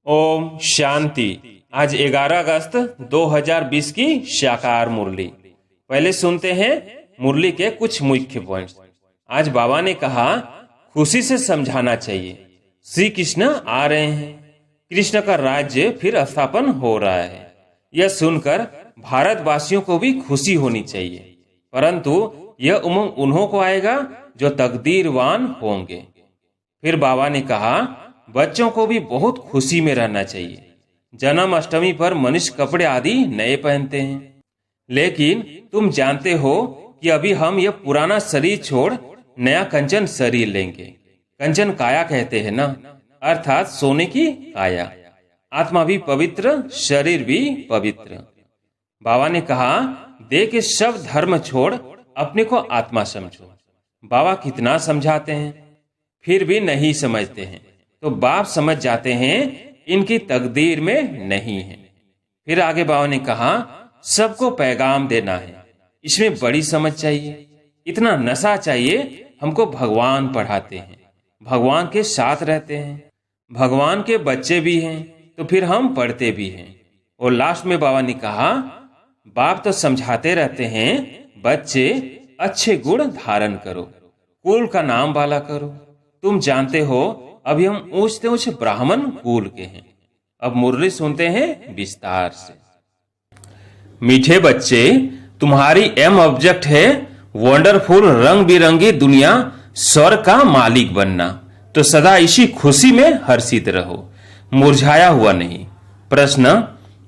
ओम शांति। आज 11 अगस्त 2020 की शाकार मुरली। पहले सुनते हैं मुरली के कुछ मुख्य पॉइंट्स। आज बाबा ने कहा खुशी से समझाना चाहिए, श्री कृष्ण आ रहे हैं, कृष्ण का राज्य फिर स्थापन हो रहा है। यह सुनकर भारतवासियों को भी खुशी होनी चाहिए, परंतु यह उमंग उन्हों को आएगा जो तकदीरवान होंगे। फिर बाबा ने कहा बच्चों को भी बहुत खुशी में रहना चाहिए। जन्माष्टमी पर मनुष्य कपड़े आदि नए पहनते हैं, लेकिन तुम जानते हो कि अभी हम यह पुराना शरीर छोड़ नया कंचन शरीर लेंगे। कंचन काया कहते हैं ना, अर्थात सोने की काया। आत्मा भी पवित्र, शरीर भी पवित्र। बाबा ने कहा देह के सब धर्म छोड़ अपने को आत्मा समझो। बाबा कितना समझाते हैं फिर भी नहीं समझते हैं, तो बाप समझ जाते हैं इनकी तकदीर में नहीं है। फिर आगे बाबा ने कहा सबको पैगाम देना है, इसमें बड़ी समझ चाहिए, इतना नशा चाहिए। हमको भगवान पढ़ाते हैं, भगवान के साथ रहते हैं, भगवान के बच्चे भी हैं, तो फिर हम पढ़ते भी हैं। और लास्ट में बाबा ने कहा बाप तो समझाते रहते हैं बच्चे अच्छे गुण धारण करो, कुल का नाम वाला करो। तुम जानते हो अभी हम ऊंच से ऊंच ब्राह्मण कुल के हैं। अब मुरली सुनते हैं विस्तार से। मीठे बच्चे, तुम्हारी एम ऑब्जेक्ट है वंडरफुल रंग बिरंगी दुनिया, स्वर्ग का मालिक बनना। तो सदा इसी खुशी में हर्षित रहो, मुरझाया हुआ नहीं। प्रश्न,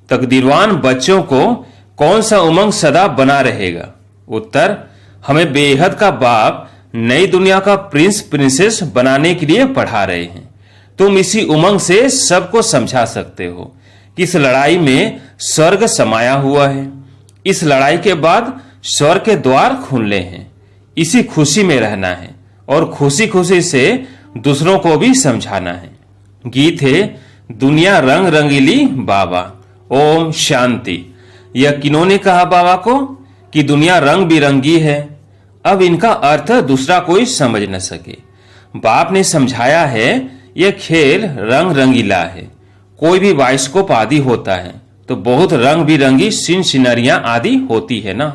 तकदीरवान बच्चों को कौन सा उमंग सदा बना रहेगा? उत्तर, हमें बेहद का बाप नई दुनिया का प्रिंस प्रिंसेस बनाने के लिए पढ़ा रहे हैं। तुम इसी उमंग से सबको समझा सकते हो कि इस लड़ाई में स्वर्ग समाया हुआ है। इस लड़ाई के बाद स्वर्ग के द्वार खुले हैं। इसी खुशी में रहना है और खुशी खुशी से दूसरों को भी समझाना है। गीत है दुनिया रंग रंगीली बाबा। ओम शांति। यह किन्होंने कहा बाबा को कि दुनिया रंग बिरंगी है? अब इनका अर्थ दूसरा कोई समझ न सके। बाप ने समझाया है यह खेल रंग रंगीला है। कोई भी बाइस्कोप आदि होता है तो बहुत रंग बिरंगी सीन सीनरियां आदि होती है ना।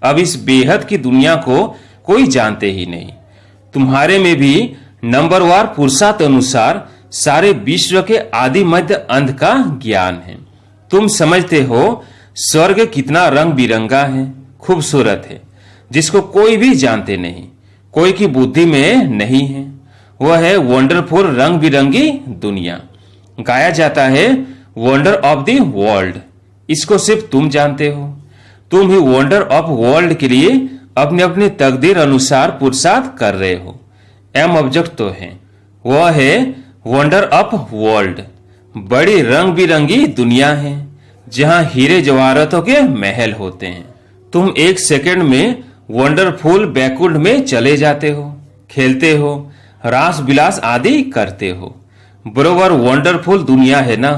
अब इस बेहद की दुनिया को कोई जानते ही नहीं। तुम्हारे में भी नंबरवार पुरुषार्थ अनुसार सारे विश्व के आदि मध्य अंत का ज्ञान है। तुम समझते हो स्वर्ग कितना रंग बिरंगा है, खूबसूरत है, जिसको कोई भी जानते नहीं, कोई की बुद्धि में नहीं है। वह है वंडरफुल रंग बिरंगी दुनिया। गाया जाता है वंडर ऑफ द वर्ल्ड। इसको सिर्फ तुम जानते हो। तुम ही वंडर ऑफ वर्ल्ड के लिए अपने अपने तकदीर अनुसार पुरुषार्थ कर रहे हो। एम ऑब्जेक्ट तो है, वह है वंडर ऑफ वर्ल्ड। बड़ी रंग बिरंगी दुनिया है जहां हीरे जवाहरातों के महल होते हैं। तुम एक सेकंड में वंडरफुल बैकुंठ में चले जाते हो, खेलते हो, रास विलास आदि करते हो। बरोबर वंडरफुल दुनिया है ना।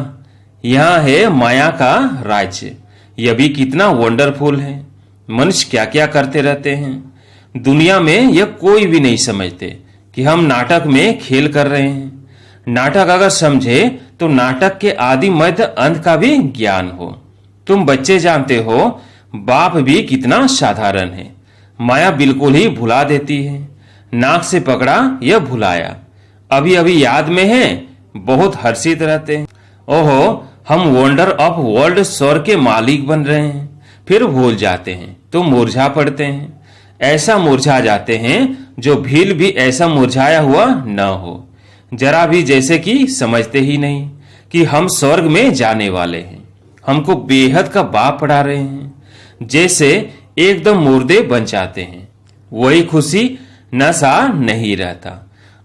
यहाँ है माया का राज्य। यह भी कितना वंडरफुल है। मनुष्य क्या क्या करते रहते हैं दुनिया में, यह कोई भी नहीं समझते कि हम नाटक में खेल कर रहे हैं। नाटक अगर समझे तो नाटक के आदि मध्य अंत का भी ज्ञान हो। तुम बच्चे जानते हो बाप भी कितना साधारण है। माया बिल्कुल ही भुला देती है। नाक से पकड़ा यह भुलाया, अभी अभी याद में है, बहुत हर्षित रहते हैं। ओहो, हम वंडर ऑफ वर्ल्ड स्वर्ग के मालिक बन रहे हैं, फिर भूल जाते हैं तो मुरझा पड़ते हैं। ऐसा मुरझा जाते हैं जो भील भी ऐसा मुरझाया हुआ न हो, जरा भी, जैसे कि समझते ही नहीं कि हम स्वर्ग में जाने वाले हैं। हमको बेहद का बाप पढ़ा रहे हैं, जैसे एकदम मुर्दे बन जाते हैं। वही खुशी नशा नहीं रहता।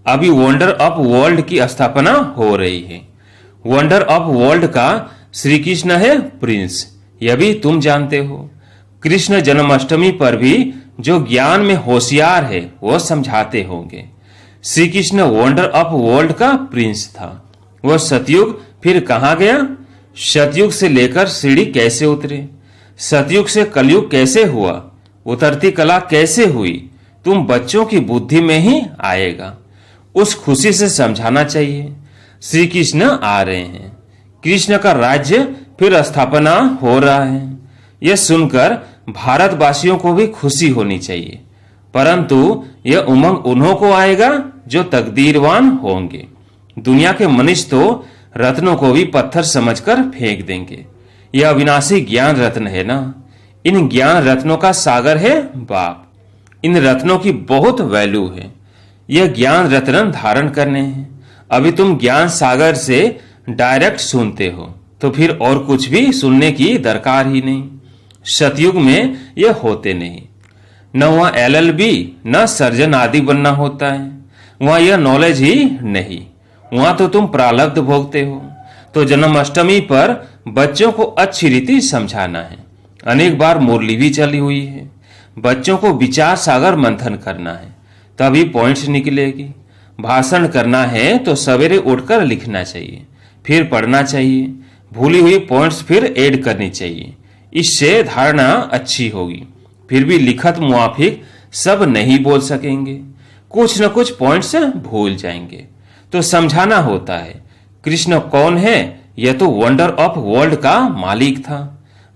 अभी वंडर ऑफ वर्ल्ड की स्थापना हो रही है। वंडर ऑफ वर्ल्ड का श्री कृष्ण है प्रिंस, यह भी तुम जानते हो। कृष्ण जन्माष्टमी पर भी जो ज्ञान में होशियार है वो समझाते होंगे। Shri Krishna wonder of world का प्रिंस था। वह सतयुग फिर कहाँ गया? सतयुग से लेकर सीढ़ी कैसे उतरे, सतयुग से कलयुग कैसे हुआ, उतरती कला कैसे हुई, तुम बच्चों की बुद्धि में ही आएगा। उस खुशी से समझाना चाहिए श्री कृष्ण आ रहे हैं। कृष्ण का राज्य फिर स्थापना हो रहा है। यह सुनकर भारतवासियों को भी खुशी होनी चाहिए, परंतु यह उमंग उन्हों को आएगा जो तकदीरवान होंगे। दुनिया के मनुष्य तो रत्नों को भी पत्थर समझकर फेंक देंगे। यह अविनाशी ज्ञान रत्न है ना, इन ज्ञान रत्नों का सागर है बाप। इन रत्नों की बहुत वैल्यू है। यह ज्ञान रत्न धारण करने हैं। अभी तुम ज्ञान सागर से डायरेक्ट सुनते हो, तो फिर और कुछ भी सुनने की दरकार ही नहीं। सतयुग में यह होते नहीं। न वहां LLB न सर्जन आदि बनना होता है। वहां यह नॉलेज ही नहीं। वहां तो तुम प्रारब्ध भोगते हो। तो जन्माष्टमी पर बच्चों को अच्छी रीति समझाना है। अनेक बार मुरली भी चली हुई है। बच्चों को विचार सागर मंथन करना है, तभी पॉइंट्स निकलेगी। भाषण करना है तो सवेरे उठकर लिखना चाहिए, फिर पढ़ना चाहिए। भूली हुई पॉइंट्स फिर ऐड करनी चाहिए। इससे धारणा अच्छी होगी। फिर भी लिखत मुआफिक सब नहीं बोल सकेंगे, कुछ न कुछ पॉइंट्स भूल जाएंगे। तो समझाना होता है कृष्ण कौन है। यह तो वंडर ऑफ वर्ल्ड का मालिक था।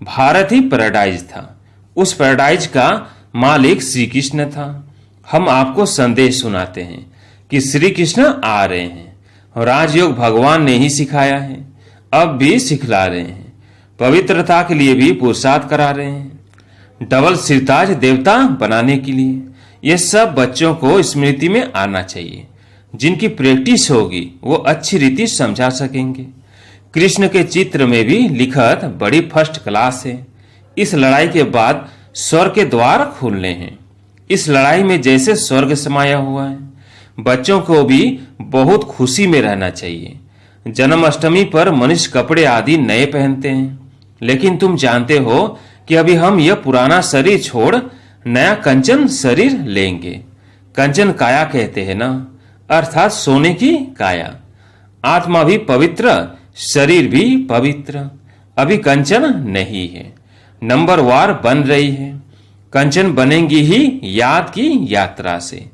भारत ही पैराडाइज था। उस पैराडाइज का मालिक श्री कृष्ण था। हम आपको संदेश सुनाते हैं कि श्री कृष्ण आ रहे हैं। राजयोग भगवान ने ही सिखाया है, अब भी सिखला रहे हैं। पवित्रता के लिए भी पुरुषार्थ करा रहे हैं, डबल सिरताज देवता बनाने के लिए। यह सब बच्चों को स्मृति में आना चाहिए। जिनकी प्रैक्टिस होगी वो अच्छी रीति समझा सकेंगे। कृष्ण के चित्र में भी लिखत बड़ी फर्स्ट क्लास है। इस लड़ाई के बाद स्वर्ग के द्वार खुलने हैं। इस लड़ाई में जैसे स्वर्ग समाया हुआ है। बच्चों को भी बहुत खुशी में रहना चाहिए। जन्माष्टमी पर मनुष्य कपड़े आदि नए पहनते हैं, लेकिन तुम जानते हो कि अभी हम यह पुराना शरीर छोड़ नया कंचन शरीर लेंगे। कंचन काया कहते हैं ना, अर्थात सोने की काया। आत्मा भी पवित्र, शरीर भी पवित्र। अभी कंचन नहीं है, नंबर वार बन रही है। कंचन बनेंगी ही याद की यात्रा से।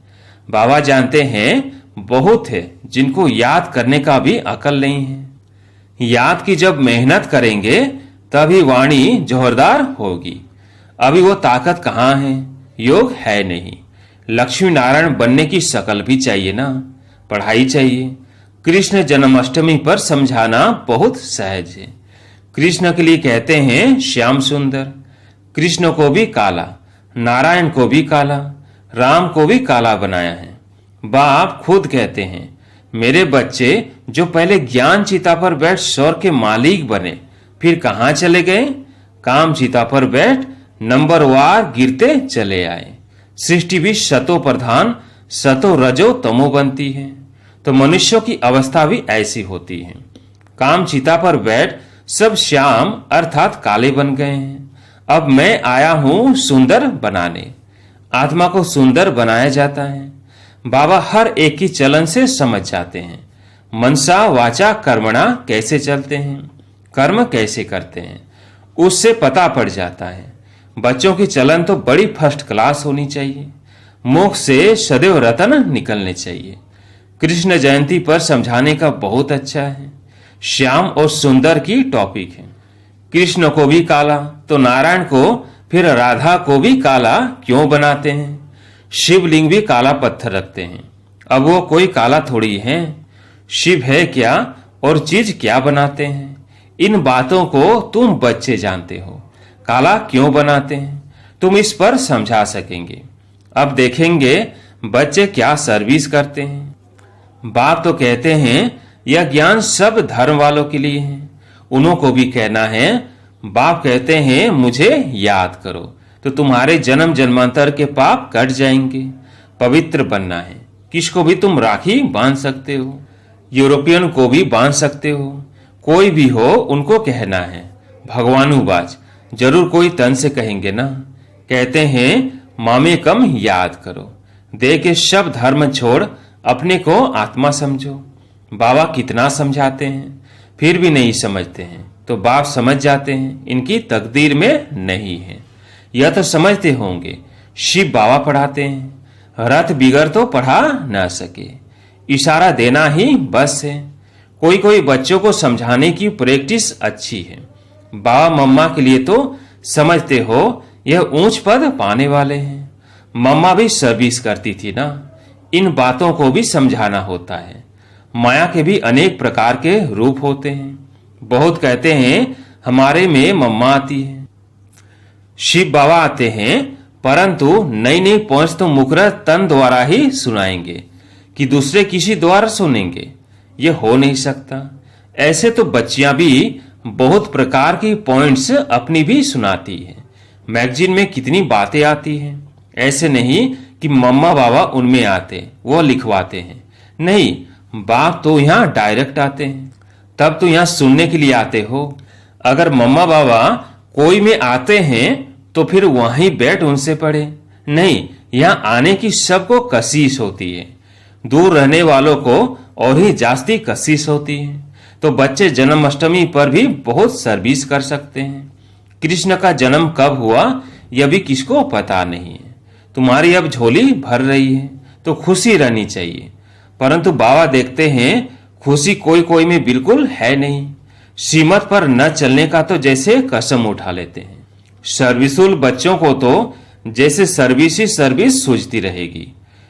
बाबा जानते हैं बहुत है जिनको याद करने का भी अकल नहीं है। याद की जब मेहनत करेंगे तभी वाणी जोरदार होगी। अभी वो ताकत कहाँ है, योग है नहीं। लक्ष्मी नारायण बनने की शकल भी चाहिए ना, पढ़ाई चाहिए। कृष्ण जन्माष्टमी पर समझाना बहुत सहज है। कृष्ण के लिए कहते हैं श्याम सुंदर। कृष्ण को भी काला, नारायण को भी काला, राम को भी काला बनाया है। बाप खुद कहते हैं मेरे बच्चे जो पहले ज्ञान चिता पर बैठ स्वर्ग के मालिक बने, फिर कहाँ चले गए? काम चिता पर बैठ नंबर वार गिरते चले आए। सृष्टि भी सतो प्रधान, सतो रजो तमो बनती है। तो मनुष्यों की अवस्था भी ऐसी होती है। काम चिता पर बैठ सब श्याम अर्थात काले बन गए हैं। अब मैं आया हूं सुंदर बनाने। आत्मा को सुंदर बनाया जाता है। बाबा हर एक की चलन से समझ जाते हैं। मनसा वाचा कर्मणा कैसे चलते हैं, कर्म कैसे करते हैं, उससे पता पड़ जाता है। बच्चों की चलन तो बड़ी फर्स्ट क्लास होनी चाहिए। मुख से सदैव रतन निकलने चाहिए। कृष्ण जयंती पर समझाने का बहुत अच्छा है। श्याम और सुंदर की टॉपिक है। कृष्ण को भी काला तो नारायण को फिर राधा को भी काला क्यों बनाते हैं? शिवलिंग भी काला पत्थर रखते हैं। अब वो कोई काला थोड़ी है। शिव है क्या और चीज क्या बनाते हैं? इन बातों को तुम बच्चे जानते हो। काला क्यों बनाते हैं तुम इस पर समझा सकेंगे। अब देखेंगे बच्चे क्या सर्विस करते हैं। बाप तो कहते हैं यह ज्ञान सब धर्म वालों के लिए है। उन्हों को भी कहना है। बाप कहते हैं मुझे याद करो तो तुम्हारे जन्म जन्मांतर के पाप कट जाएंगे। पवित्र बनना है। किसको भी तुम राखी बांध सकते हो, यूरोपियन को भी बांध सकते हो। कोई भी हो उनको कहना है भगवानुवाच। जरूर कोई तन से कहेंगे ना। कहते हैं मामे कम याद करो। दे के सब धर्म छोड़ अपने को आत्मा समझो। बाबा कितना समझाते हैं फिर भी नहीं समझते हैं। तो बाप समझ जाते हैं इनकी तकदीर में नहीं है। यह तो समझते होंगे शिव बाबा पढ़ाते हैं। रथ बिगड़ तो पढ़ा ना सके, इशारा देना ही बस है। कोई कोई बच्चों को समझाने की प्रैक्टिस अच्छी है। बाबा मम्मा के लिए तो समझते हो यह ऊंच पद पाने वाले हैं। मम्मा भी सर्विस करती थी ना, इन बातों को भी समझाना होता है। माया के भी अनेक प्रकार के रूप होते हैं। बहुत कहते हैं हमारे में मम्मा आती है, शिव बाबा आते हैं, परंतु नई नई पहुंच तो मुखर तन द्वारा ही सुनाएंगे कि दूसरे किसी द्वारा सुनेंगे, ये हो नहीं सकता। ऐसे तो बच्चियां भी बहुत प्रकार की पॉइंट्स अपनी भी सुनाती है। मैगजीन में कितनी बातें आती हैं। ऐसे नहीं कि मम्मा बाबा उनमें आते वो लिखवाते हैं, नहीं, बाप तो यहाँ डायरेक्ट आते हैं। तब तो यहाँ सुनने के लिए आते हो। अगर मम्मा बाबा कोई में आते हैं तो फिर वहीं बैठ उनसे पढ़े, नहीं, यहाँ आने की सबको कशिश होती है। दूर रहने वालों को और ही जास्ती कशिश होती है। तो बच्चे जन्माष्टमी पर भी बहुत सर्विस कर सकते हैं। कृष्ण का जन्म कब हुआ यह भी किसको पता नहीं है। तुम्हारी अब झोली भर रही है तो खुशी रहनी चाहिए, परंतु बाबा देखते हैं खुशी कोई कोई में बिल्कुल है नहीं। सीमत पर न चलने का तो जैसे कसम उठा लेते हैं। सर्विसुल बच्चों को तो जैसे सर्विस ही सर्विस सूझती रहेगी।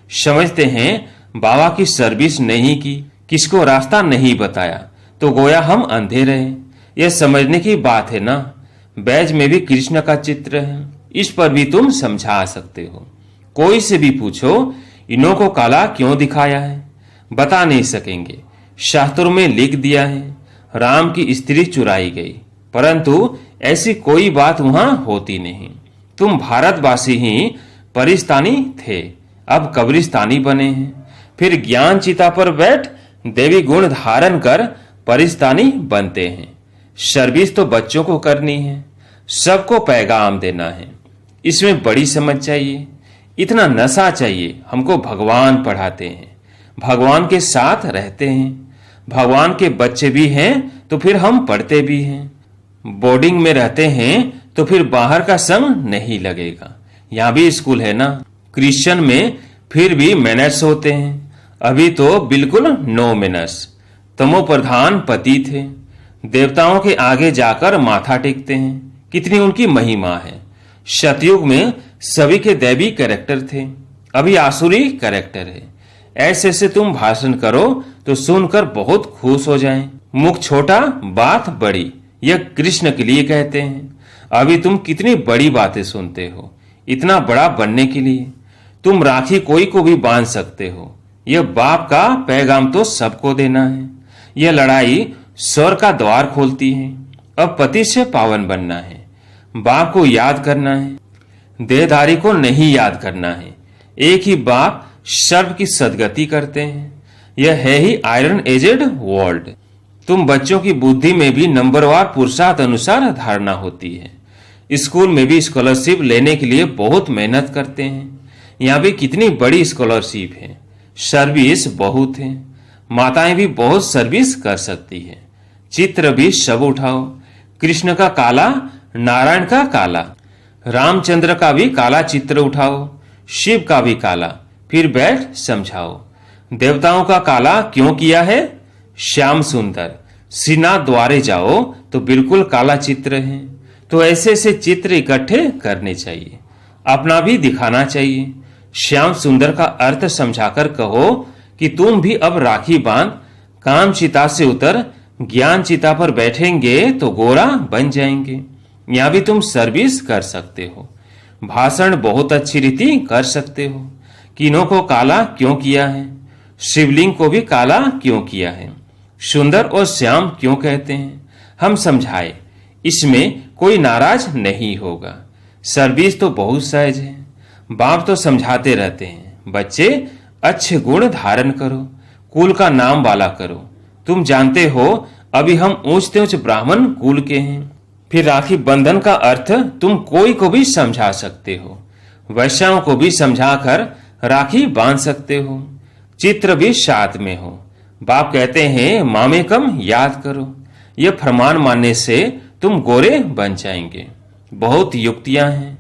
समझते हैं बाबा की सर्विस नहीं की, किसको रास्ता नहीं बताया तो गोया हम अंधे रहे। यह समझने की बात है ना। बैज में भी कृष्ण का चित्र है, इस पर भी तुम समझा सकते हो। कोई से भी पूछो इन्हों को काला क्यों दिखाया है, बता नहीं सकेंगे। शास्त्रों में लिख दिया है राम की स्त्री चुराई गई, परंतु ऐसी कोई बात वहां होती नहीं। तुम भारतवासी ही परिस्तानी थे, अब कब्रिस्तानी बने हैं। फिर ज्ञान चिता पर बैठ देवी गुण धारण कर परिस्तानी बनते हैं। सर्विस तो बच्चों को करनी है, सबको पैगाम देना है। इसमें बड़ी समझ चाहिए, इतना नशा चाहिए। हमको भगवान पढ़ाते हैं, भगवान के साथ रहते हैं, भगवान के बच्चे भी हैं तो फिर हम पढ़ते भी हैं। बोर्डिंग में रहते हैं तो फिर बाहर का संग नहीं लगेगा। यहाँ भी स्कूल है ना। क्रिश्चियन में फिर भी मैनर्स होते हैं, अभी तो बिल्कुल नो मैनर्स। तमो प्रधान पति थे, देवताओं के आगे जाकर माथा टेकते हैं, कितनी उनकी महिमा है। सतयुग में सभी के दैवी कैरेक्टर थे, अभी आसुरी कैरेक्टर है। ऐसे से तुम भाषण करो तो सुनकर बहुत खुश हो जाएं। मुख छोटा बात बड़ी, यह कृष्ण के लिए कहते हैं। अभी तुम कितनी बड़ी बातें सुनते हो, इतना बड़ा बनने के लिए। तुम राखी कोई को भी बांध सकते हो, यह बाप का पैगाम तो सबको देना है। यह लड़ाई स्वर का द्वार खोलती है। अब पति से पावन बनना है, बाप को याद करना है, देहधारी को नहीं याद करना है। एक ही बाप सर्व की सदगति करते हैं। यह है ही आयरन एजेड वर्ल्ड। तुम बच्चों की बुद्धि में भी नंबरवार पुरुषार्थ अनुसार धारणा होती है। स्कूल में भी स्कॉलरशिप लेने के लिए बहुत मेहनत करते हैं। यहाँ भी कितनी बड़ी स्कॉलरशिप है, सर्विस बहुत है। माताएं भी बहुत सर्विस कर सकती है। चित्र भी सब उठाओ, कृष्ण का काला, नारायण का काला, रामचंद्र का भी काला चित्र उठाओ, शिव का भी काला, फिर बैठ समझाओ। देवताओं का काला क्यों किया है? श्याम सुंदर। श्रीनाथ द्वारे जाओ तो बिल्कुल काला चित्र है। तो ऐसे ऐसे चित्र इकट्ठे करने चाहिए, अपना भी दिखाना चाहिए। श्याम सुंदर का अर्थ समझाकर कहो कि तुम भी अब राखी बांध, काम चिता से उतर, ज्ञान चिता पर बैठेंगे तो गोरा बन जाएंगे। यहाँ भी तुम सर्विस कर सकते हो। भाषण बहुत अच्छी रीति कर सकते हो। किन्हों को काला क्यों किया है, शिवलिंग को भी काला क्यों किया है, सुंदर और श्याम क्यों कहते हैं, हम समझाए। इसमें कोई नाराज नहीं होगा। सर्विस तो बहुत सहज है। बाप तो समझाते रहते हैं, बच्चे अच्छे गुण धारण करो, कुल का नाम वाला करो। तुम जानते हो अभी हम ऊंचते ऊंच ब्राह्मण कुल के हैं। फिर राखी बंधन का अर्थ तुम कोई को भी समझा सकते हो, वैश्याओं को भी समझाकर राखी बांध सकते हो। चित्र भी साथ में हो। बाप कहते हैं मामे कम याद करो। यह फरमान मानने से तुम गोरे बन जाएंगे। बहुत युक्तियां हैं,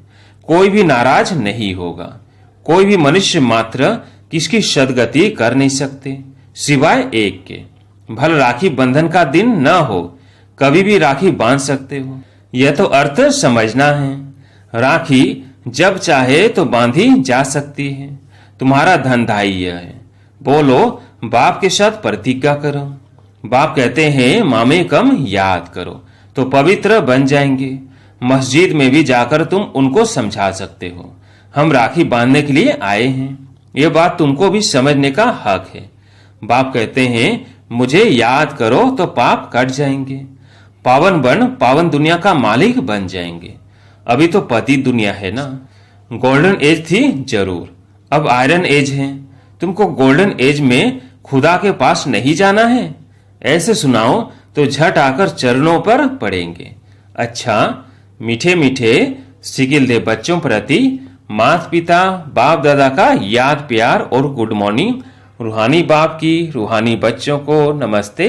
कोई भी नाराज नहीं होगा। कोई भी मनुष्य मात्र किसकी सदगति कर नहीं सकते सिवाय एक के। भल राखी बंधन का दिन न हो, कभी भी राखी बांध सकते हो। यह तो अर्थ समझना है। राखी जब चाहे तो बांधी जा सकती है। तुम्हारा धंधा ही यह है। बोलो, बाप के साथ प्रतिज्ञा करो। बाप कहते हैं मामे कम याद करो, तो पवित्र बन जाएंगे। मस्जिद में भी जाकर तुम उनको समझा सकते हो, हम राखी बांधने के लिए आए हैं। यह बात तुमको भी समझने का हक है। बाप कहते हैं मुझे याद करो तो पाप कट जाएंगे। पावन बन पावन दुनिया का मालिक बन जाएंगे। अभी तो पति दुनिया है ना। गोल्डन एज थी जरूर, अब आयरन एज है। तुमको गोल्डन एज में खुदा के पास नहीं जाना है? ऐसे सुनाओ तो झट आकर चरणों पर पड़ेंगे। अच्छा, मीठे मीठे सिगिल दे बच्चों प्रति माता पिता बाप दादा का याद प्यार और गुड मॉर्निंग। रूहानी बाप की रूहानी बच्चों को नमस्ते।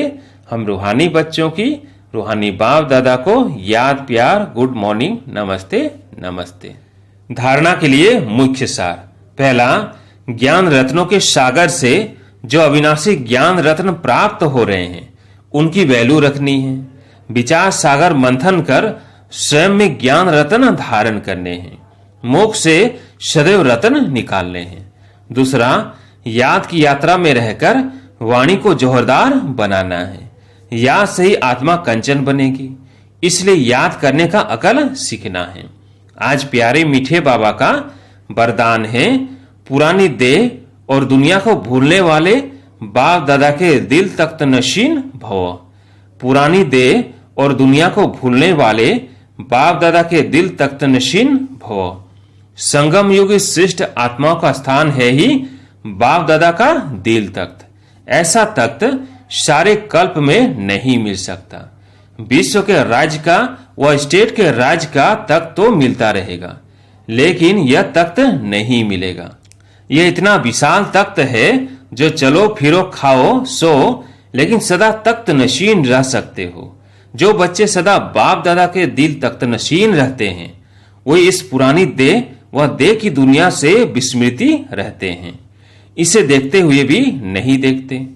हम रूहानी बच्चों की रूहानी बाप दादा को याद प्यार गुड मॉर्निंग नमस्ते नमस्ते। धारणा के लिए मुख्य सार। पहला, ज्ञान रत्नों के सागर से जो अविनाशी ज्ञान रत्न प्राप्त हो रहे हैं उनकी वैल्यू रखनी है। विचार सागर मंथन कर स्वयं में ज्ञान रत्न धारण करने हैं। मोक्ष से सदैव रत्न निकालने हैं। दूसरा, याद की यात्रा में रहकर वाणी को जोहरदार बनाना है। याद से ही आत्मा कंचन बनेगी, इसलिए याद करने का अकल सीखना है। आज प्यारे मीठे बाबा का वरदान है, पुरानी देह और दुनिया को भूलने वाले बाप दादा के दिल तख्त नशीन भव। पुरानी देह और दुनिया को भूलने वाले बाप दादा के दिल तख्त नशीन भव। संगम युग श्रेष्ठ आत्माओं का स्थान है ही बाप दादा का दिल तख्त। ऐसा तख्त सारे कल्प में नहीं मिल सकता। विश्व के राज्य का व स्टेट के राज्य का तख्त तो मिलता रहेगा, लेकिन यह तख्त नहीं मिलेगा। यह इतना विशाल तख्त है जो चलो फिरो खाओ सो लेकिन सदा तख्त नशीन रह सकते हो। जो बच्चे सदा बाप दादा के दिल तख्त नशीन रहते हैं वो इस पुरानी देह व देह की दुनिया से विस्मृति रहते हैं। इसे देखते हुए भी नहीं देखते।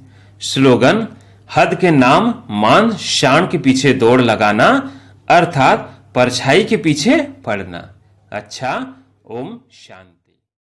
स्लोगन, हद के नाम मान शान के पीछे दौड़ लगाना, अर्थात परछाई के पीछे पड़ना। अच्छा, ओम शांति।